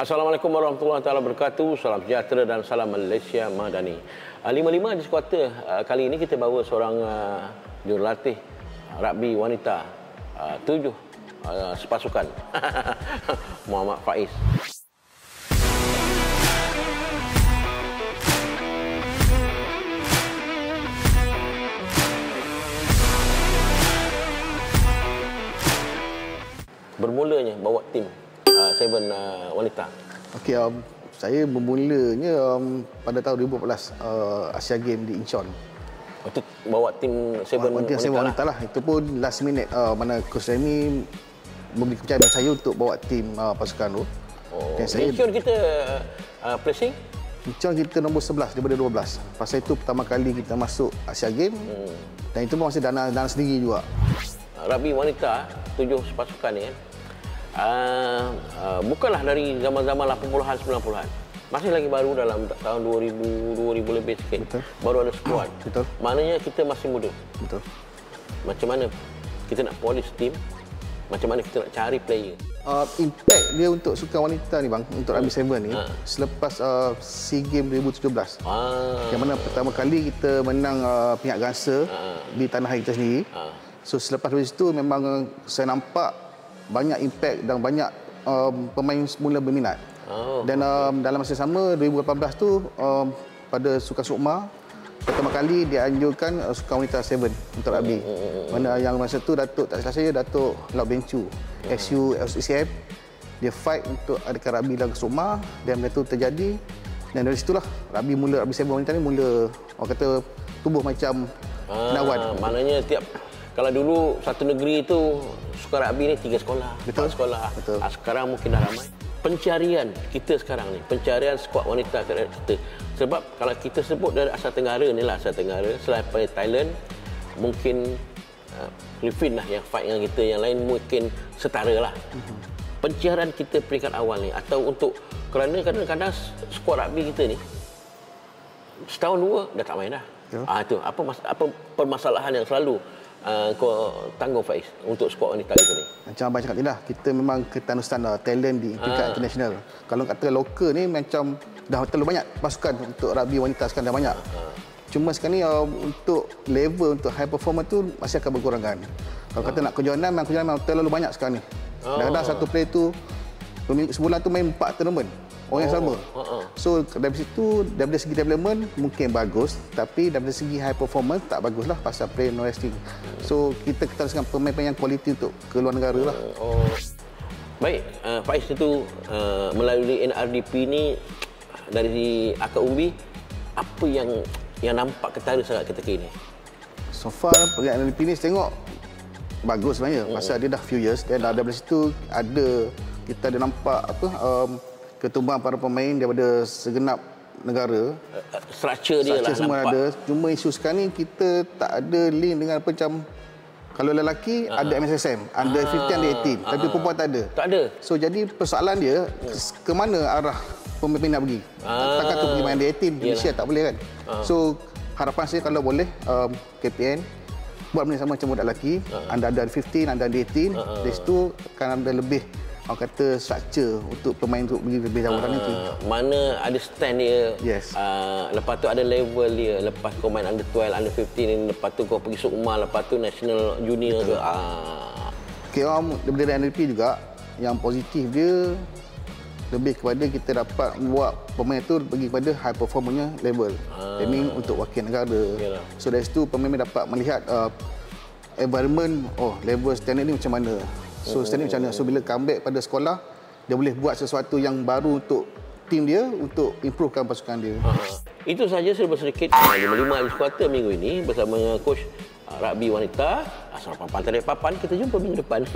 Assalamualaikum warahmatullahi wabarakatuh. Salam sejahtera dan salam Malaysia Madani. 55 di skuadron kali ini kita bawa seorang jurulatih rugby wanita 7 sepasukan. Muhammad Faiz. Bermulanya bawa tim Seven wanita. Okey, saya bermulanya pada tahun 2014 Asia Games di Incheon. Itu bawa tim Seven wanita lah. Itu pun last minute mana Coach Remy memberi kepercayaan saya untuk bawa tim pasukan tu. Incheon kita placing? Incheon kita nombor 11 daripada 12. Pasal itu pertama kali kita masuk Asia Games. Dan itu pun masih dana sendiri juga. Rugby wanita 7 sepasukan ni kan. Bukanlah dari zaman-zaman 80-an 90-an. Masih lagi baru dalam tahun 2000 lebih sikit. Betul. Baru ada skuad. Betul. Maknanya kita masih muda. Betul. Macam mana kita nak polish tim? Macam mana kita nak cari player? Impact dia untuk sukan wanita ni bang, untuk Rugby 7 ni selepas SEA Games 2017. Yang mana pertama kali kita menang pingat gangsa di tanah air kita sendiri. So selepas dari situ memang saya nampak banyak impact dan banyak pemain mula berminat. Dan dalam masa sama 2018 tu pada Sukan Sukma pertama kali dianjurkan Sukan Wanita 7 untuk rugby. Mana yang masa tu Datuk tak salah saya Datuk Laut Bencu SU SCM dia fight untuk adakan rugby dalam Sukma dan benda tu terjadi dan dari situlah rugby 7 wanita ni mula orang kata tumbuh macam penawan. Maknanya kalau dulu satu negeri itu sukan rugby ni 3 sekolah, 4 sekolah. Betul. Sekarang mungkin dah ramai. Pencarian kita sekarang ni, pencarian skuad wanita kita. Sebab kalau kita sebut dari Asia Tenggara ni lah, Asia Tenggara, selain Thailand, mungkin Filipina lah yang fight dengan kita, yang lain mungkin setara lah. Pencarian kita peringkat awal ni, atau untuk, kerana kadang-kadang skuad rugby kita ni, setahun dua dah tak main dah. Itu apa permasalahan yang selalu kau tanggung Faiz untuk skuad wanita kita ni? Macam abang cakap tadi lah, kita memang ketanusan talent di tingkat international. Kalau kata lokal ni macam dah terlalu banyak pasukan untuk rugby wanita sekarang dah banyak. Cuma sekarang ni untuk level untuk high performer tu masih akan berkurangan. Kalau kata nak kejohanan memang terlalu banyak sekarang ni. Kadang-kadang satu player tu sebulan tu main 4 tournament. Orang yang sama. So dari situ, dari segi development mungkin bagus, tapi dari segi high performance tak baguslah pasal play no resting. So kita teruskan pemain-pemain yang kualiti untuk ke luar negara lah. Baik, Faiz itu melalui NRDP ni dari Akak Umbi, apa yang nampak ketara sangat ketika ini? So far pergi NRDP ni saya tengok bagus sebenarnya. Pasal dia dah few years dan dari situ kita ada nampak ketumbuhan para pemain daripada segenap negara. Structure dia lah semua nampak. Ada. Cuma isu sekarang ni kita tak ada link dengan macam kalau lelaki ada MSSM, under 15, under 18, tapi perempuan tak ada. Tak ada. So jadi persoalan dia ke mana arah pemain nak pergi? Takkan tu pergi main under 18 Malaysia tak boleh kan? So harapan saya kalau boleh KPN buat benda sama macam budak lelaki, under 15, under 18, dari situ akan ada lebih orang kata structure untuk pemain untuk pergi lebih jauh nanti. Mana ada stand dia. Yes. Lepas tu ada level dia. Lepas kau main under 12, under 15, lepas tu kau pergi Sukma, lepas tu national junior ke. Okay, daripada NLP juga yang positif dia lebih kepada kita dapat buat pemain tu pergi kepada high performance level. Aiming untuk wakil negara. Yalah. So dari situ pemain dapat melihat environment, level standard ni macam mana. So standard macam mana. So bila comeback pada sekolah, dia boleh buat sesuatu yang baru untuk tim dia, untuk improvekan pasukan dia. Itu sahaja serba sedikit 55 skuadron minggu ini bersama coach rugby wanita Asraf Papan. Kita jumpa minggu depan.